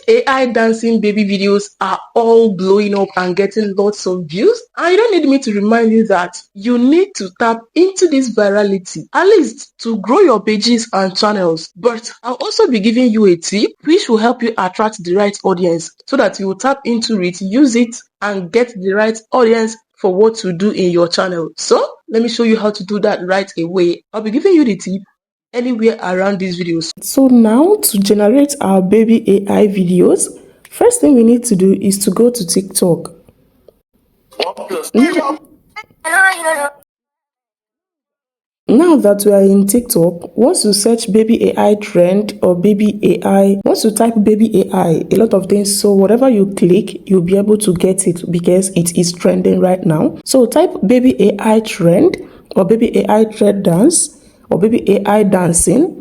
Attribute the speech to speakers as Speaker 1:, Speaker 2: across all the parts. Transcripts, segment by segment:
Speaker 1: AI dancing baby videos are all blowing up and getting lots of views, and you don't need me to remind you that you need to tap into this virality, at least to grow your pages and channels. But I'll also be giving you a tip which will help you attract the right audience so that you will tap into it, use it, and get the right audience for what to do in your channel. So let me show you how to do that right away. I'll be giving you the tip anywhere around these videos. So now, to generate our baby AI videos, first thing we need to do is to go to TikTok. Now that we are in TikTok, once you search baby AI trend or baby AI, once you type baby AI, a lot of things, so whatever you click, you'll be able to get it because it is trending right now. So type baby AI trend or baby AI trend dance or baby AI dancing.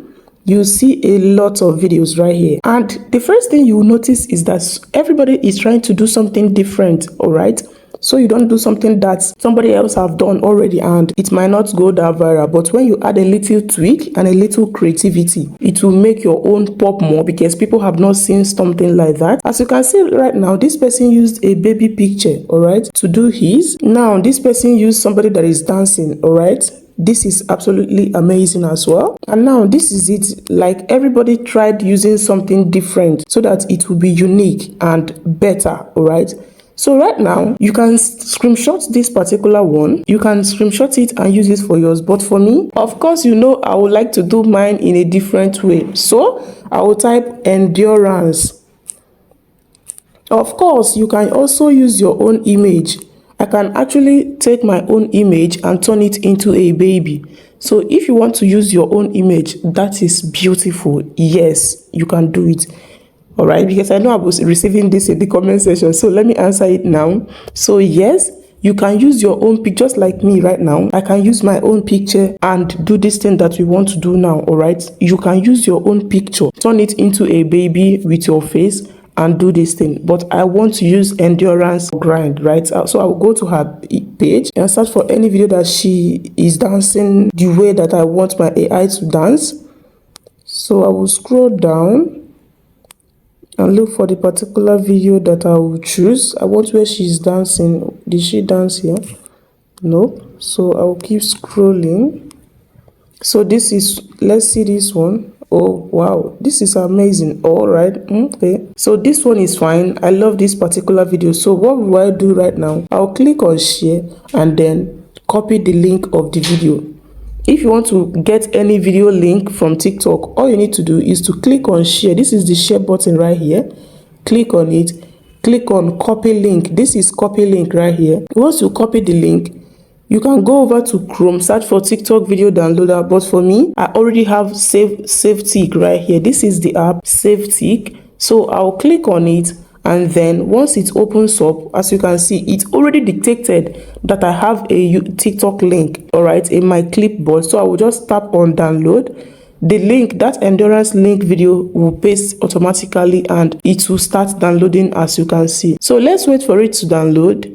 Speaker 1: You see a lot of videos right here. And the first thing you will notice is that everybody is trying to do something different, all right? So you don't do something that somebody else have done already and it might not go that viral. But when you add a little tweak and a little creativity, it will make your own pop more because people have not seen something like that. As you can see right now, this person used a baby picture, all right, to do his. Now, this person used somebody that is dancing, all right? This is absolutely amazing as well. And now this is it. Like, everybody tried using something different so that it will be unique and better, all right? So right now, you can screenshot this particular one. You can screenshot it and use it for yours. But for me, of course, you know, I would like to do mine in a different way. So I will type endurance. Of course, you can also use your own image. I can actually take my own image and turn it into a baby. So if you want to use your own image, that is beautiful. Yes, you can do it. All right, because I know I was receiving this in the comment section, so let me answer it now. So yes, you can use your own picture, just like me right now. I can use my own picture and do this thing that we want to do now. All right, you can use your own picture, turn it into a baby with your face and do this thing. But I want to use endurance grind, right? So I will go to her page and search for any video that she is dancing the way that I want my AI to dance. So I will scroll down and look for the particular video that I will choose. I want where she's dancing. Did she dance here? Nope. So I will keep scrolling. So this is, let's see this one. Oh wow, this is amazing. All right, okay, so this one is fine. I love this particular video. So what will I do right now? I'll click on share and then copy the link of the video. If you want to get any video link from TikTok, all you need to do is to click on share. This is the share button right here. Click on it. Click on copy link. This is copy link right here. Once you copy the link, you can go over to Chrome, search for TikTok video downloader. But for me, I already have SaveTik right here. This is the app SaveTik. So I'll click on it. And then once it opens up, as you can see, it already detected that I have a TikTok link, all right, in my clipboard. So I will just tap on download. The link, that endurance link video, will paste automatically and it will start downloading, as you can see. So let's wait for it to download.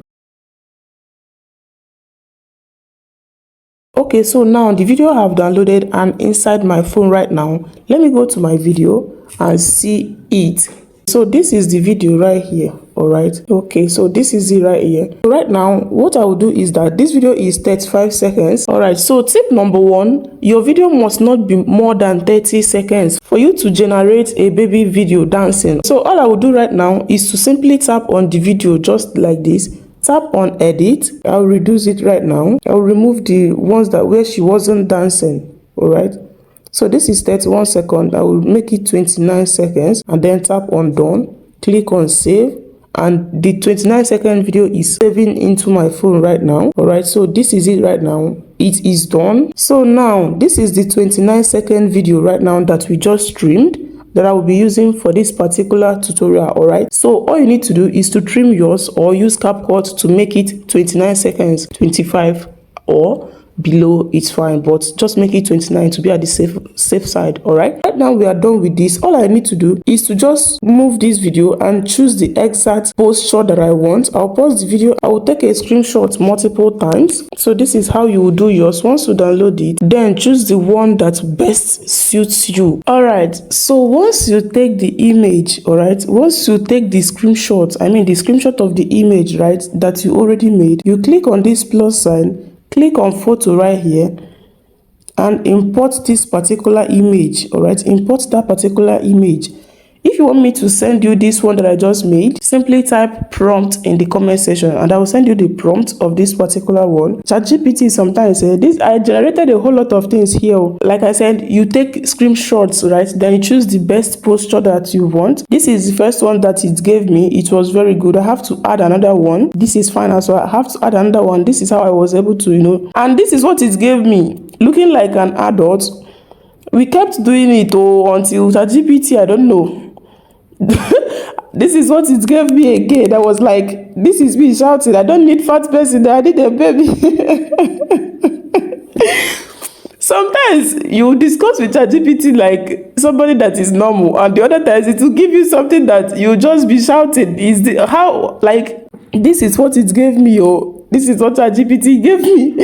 Speaker 1: Okay, so now the video I have downloaded and inside my phone right now. Let me go to my video and see it. So this is the video right here, all right? Okay, so this is it right here. Right now, what I will do is that this video is 35 seconds. All right, so tip number one, your video must not be more than 30 seconds for you to generate a baby video dancing. So all I will do right now is to simply tap on the video just like this. Tap on edit. I'll reduce it right now. I'll remove the ones that where she wasn't dancing, all right? So this is 31 seconds. I will make it 29 seconds and then tap on done. Click on save and the 29-second video is saving into my phone right now. All right, so this is it right now. It is done. So now this is the 29-second video right now that we just streamed that I will be using for this particular tutorial. All right, so all you need to do is to trim yours or use CapCut to make it 29 seconds, 25 or below, it's fine, but just make it 29 to be at the safe side. All right, right now we are done with this. All I need to do is to just move this video and choose the exact posture that I want. I'll pause the video, I will take a screenshot multiple times. So this is how you will do yours. Once you download it, then choose the one that best suits you. All right, so once you take the image, all right, once you take the screenshot, the screenshot of the image, right, that you already made, you click on this plus sign, click on photo right here, and import this particular image. All right, import that particular image. If you want me to send you this one that I just made, simply type prompt in the comment section and I will send you the prompt of this particular one. ChatGPT sometimes I generated a whole lot of things here. Like I said, you take screenshots, right? Then you choose the best posture that you want. This is the first one that it gave me. It was very good. I have to add another one. This is fine as well. I have to add another one. This is how I was able to, and this is what it gave me. Looking like an adult. We kept doing it until ChatGPT, I don't know. This is what it gave me again. I was like, this is me shouting, I don't need fat person, I need a baby. Sometimes you discuss with ChatGPT like somebody that is normal, and the other times it will give you something that you just be shouting. This is what it gave me. This is what ChatGPT gave me.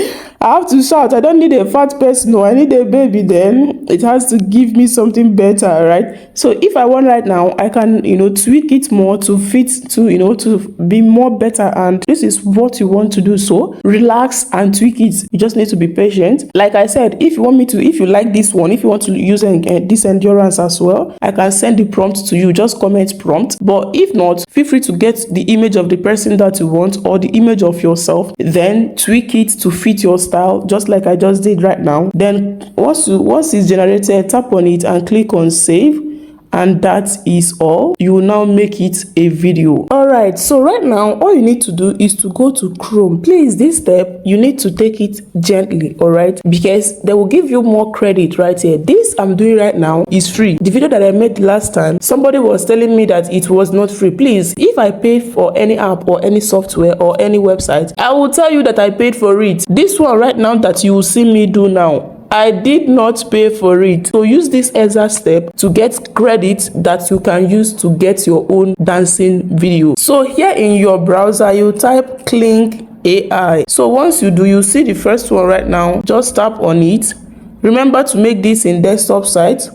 Speaker 1: I have to shout, I don't need a fat person, I need a baby. Then it has to give me something better, right? So if I want right now, I can, tweak it more to fit, to be more better. And this is what you want to do. So relax and tweak it. You just need to be patient. Like I said, if you like this one, if you want to use this endurance as well, I can send the prompt to you. Just comment prompt. But if not, feel free to get the image of the person that you want or the image of yourself, then tweak it to fit your style, just like I just did right now. Then once it's generated, tap on it and click on save, and that is all. You will now make it a video. All right, so right now all you need to do is to go to Chrome. Please, this step you need to take it gently, all right, because they will give you more credit right here. This I'm doing right now is free. The video that I made last time, somebody was telling me that it was not free. Please, if I paid for any app or any software or any website, I will tell you that I paid for it. This one right now that you will see me do now, I did not pay for it. So use this exact step to get credit that you can use to get your own dancing video. So here in your browser, you type Kling AI. So once you do, you see the first one right now. Just tap on it. Remember to make this in desktop site.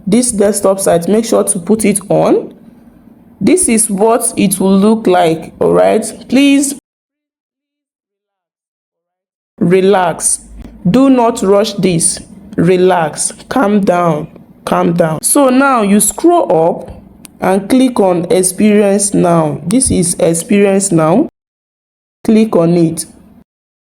Speaker 1: This desktop site, make sure to put it on. This is what it will look like. All right, please relax. Do not rush this. Relax. Calm down. Calm down. So now you scroll up and click on experience now. This is experience now. Click on it.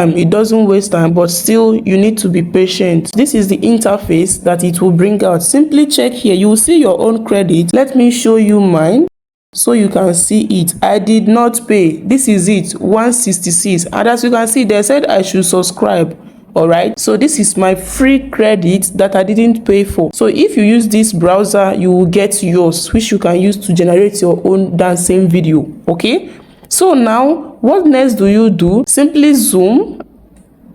Speaker 1: It doesn't waste time, but still you need to be patient. This is the interface that it will bring out. Simply check here. You will see your own credit. Let me show you mine so you can see it. I did not pay. This is it, 166. And as you can see, they said I should subscribe. All right, so this is my free credit that I didn't pay for. So if you use this browser, you will get yours, which you can use to generate your own dancing video. Okay, so now what next do you do? Simply zoom.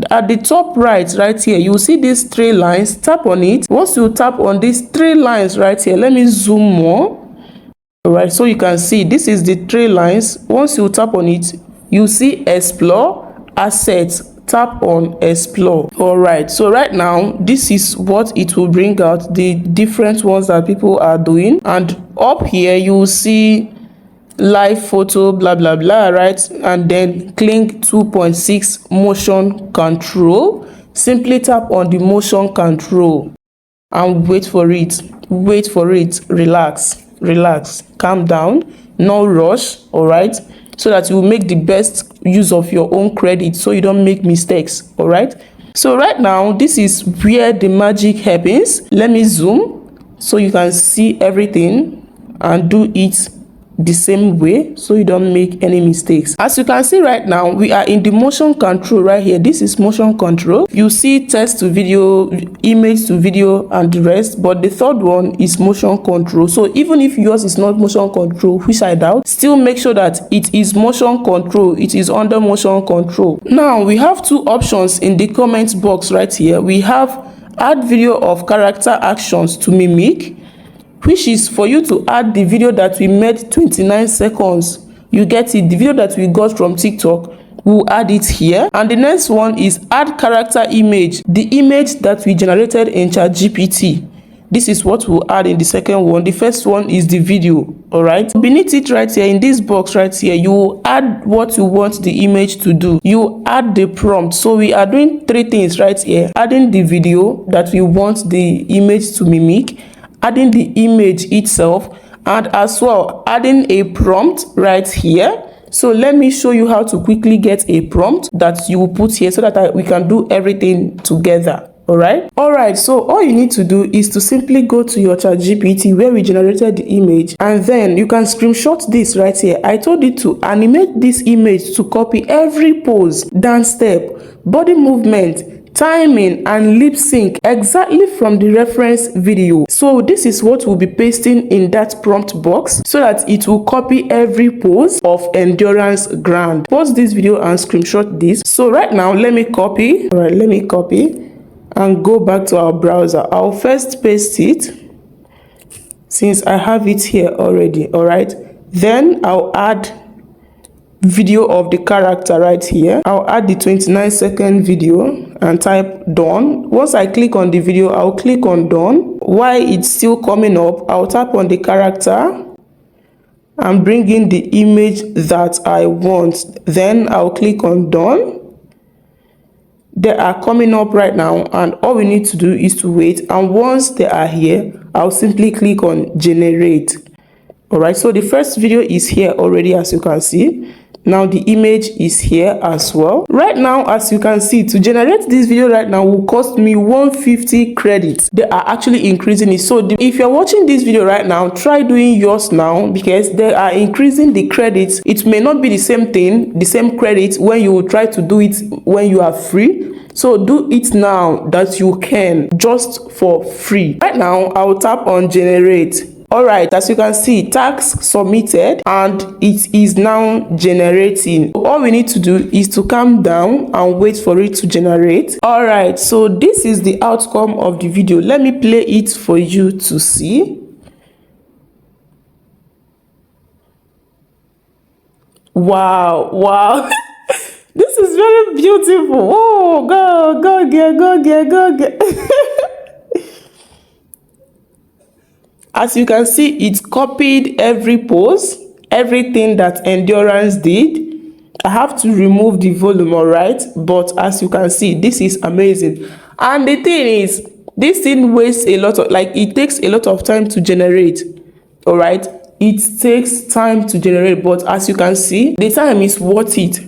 Speaker 1: At the top right here, you will see these three lines. Tap on it. Once you tap on these three lines right here, let me zoom more. All right, so you can see this is the three lines. Once you tap on it, you see explore, assets. Tap on explore. All right, so right now this is what it will bring out, the different ones that people are doing. And up here you will see live photo, blah blah blah, right? And then Kling 2.6 motion control. Simply tap on the motion control and wait for it. Relax, calm down, no rush. All right, so that you will make the best use of your own credit, so you don't make mistakes. All right, so right now this is where the magic happens. Let me zoom so you can see everything and do it the same way so you don't make any mistakes. As you can see right now, we are in the motion control right here. This is motion control. You see text to video, image to video, and the rest, but the third one is motion control. So even if yours is not motion control, which I doubt, still make sure that it is motion control. It is under motion control. Now we have two options in the comment box right here. We have add video of character actions to mimic, which is for you to add the video that we made 29 seconds. You get it, the video that we got from TikTok, we'll add it here. And the next one is add character image, the image that we generated in ChatGPT. This is what we'll add in the second one. The first one is the video. All right, beneath it right here in this box right here, you add what you want the image to do. You add the prompt. So we are doing three things right here: adding the video that we want the image to mimic, adding the image itself, and as well adding a prompt right here. So let me show you how to quickly get a prompt that you will put here so that we can do everything together. All right, so all you need to do is to simply go to your ChatGPT where we generated the image, and then you can screenshot this right here. I told you to animate this image to copy every pose, dance step, body movement, timing, and lip sync exactly from the reference video. So this is what we'll be pasting in that prompt box so that it will copy every pose of endurance grind. Pause this video and screenshot this. So right now let me copy. All right, let me copy and go back to our browser. I'll first paste it since I have it here already. All right, then I'll add video of the character right here. I'll add the 29-second video and type done. Once I click on the video, I'll click on done. While it's still coming up, I'll tap on the character and bring in the image that I want. Then I'll click on done. They are coming up right now, and all we need to do is to wait. And once they are here, I'll simply click on generate. All right, so the first video is here already, as you can see. Now the image is here as well. Right now, as you can see, to generate this video right now will cost me 150 credits. They are actually increasing it. So if you're watching this video right now, try doing yours now because they are increasing the credits. It may not be the same thing, the same credits when you try to do it when you are free. So do it now that you can, just for free. Right now, I'll tap on generate. All right, as you can see, task submitted and it is now generating. All we need to do is to calm down and wait for it to generate. All right, so this is the outcome of the video. Let me play it for you to see. Wow. This is very beautiful. Oh, go get. As you can see, it copied every pose, everything that endurance did. I have to remove the volume, all right? But as you can see, this is amazing. And the thing is, this thing wastes a lot of, it takes a lot of time to generate, all right? It takes time to generate, but as you can see, the time is worth it.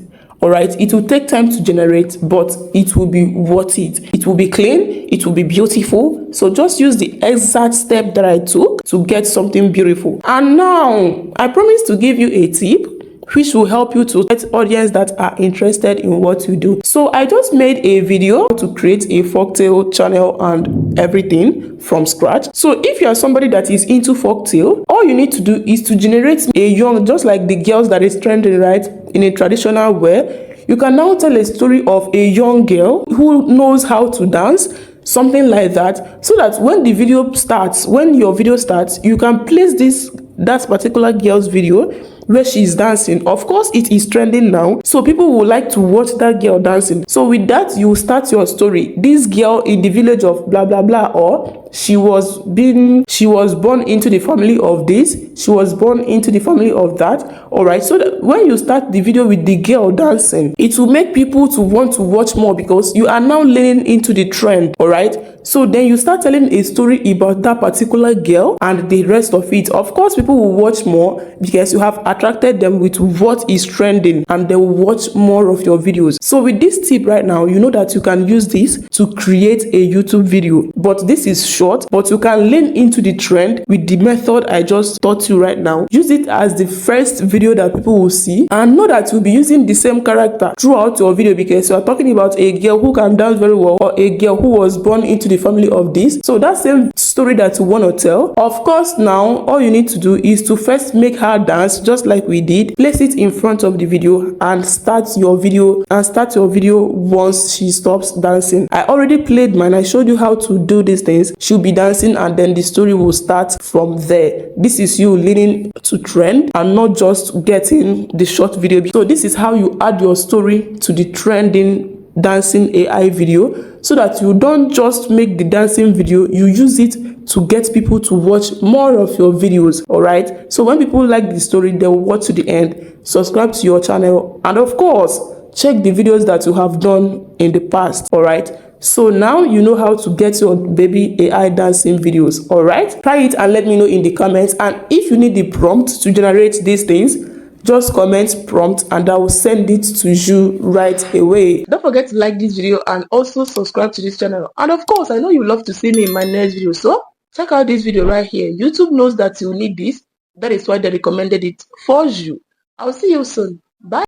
Speaker 1: All right, it will take time to generate, but it will be worth it. It will be clean, it will be beautiful. So just use the exact step that I took to get something beautiful. And now I promise to give you a tip which will help you to get audience that are interested in what you do. So I just made a video to create a folktale channel and everything from scratch. So if you are somebody that is into folktale, all you need to do is to generate a young, just like the girls that is trending, right, in a traditional way. You can now tell a story of a young girl who knows how to dance, something like that, so that when the video starts, when your video starts, you can place that particular girl's video where she's dancing. Of course, it is trending now, so people would like to watch that girl dancing. So with that, you start your story. This girl in the village of blah blah blah, or she was born into the family of this, she was born into the family of that. All right, so that when you start the video with the girl dancing, it will make people to want to watch more because you are now leaning into the trend. All right, so then you start telling a story about that particular girl and the rest of it. Of course, people will watch more because you have attracted them with what is trending, and they will watch more of your videos. So with this tip right now, you know that you can use this to create a YouTube video, but this is short, but you can lean into the trend with the method I just taught you right now. Use it as the first video that people will see, and know that you'll be using the same character throughout your video, because you are talking about a girl who can dance very well, or a girl who was born into the family of this. So that same story that you want to tell, of course, now all you need to do is to first make her dance just like we did, place it in front of the video, and start your video once she stops dancing. I already played mine. I showed you how to do these things. She'll be dancing, and then the story will start from there. This is you leaning to trend and not just getting the short video. So this is how you add your story to the trending dancing AI video, so that you don't just make the dancing video, you use it to get people to watch more of your videos. All right, so when people like the story, they will watch to the end, subscribe to your channel, and of course check the videos that you have done in the past. All right, so now you know how to get your baby AI dancing videos. All right, try it and let me know in the comments. And if you need the prompt to generate these things, just comment prompt and I will send it to you right away. Don't forget to like this video and also subscribe to this channel. And of course, I know you love to see me in my next video, so check out this video right here. YouTube knows that you need this. That is why they recommended it for you. I'll see you soon. Bye.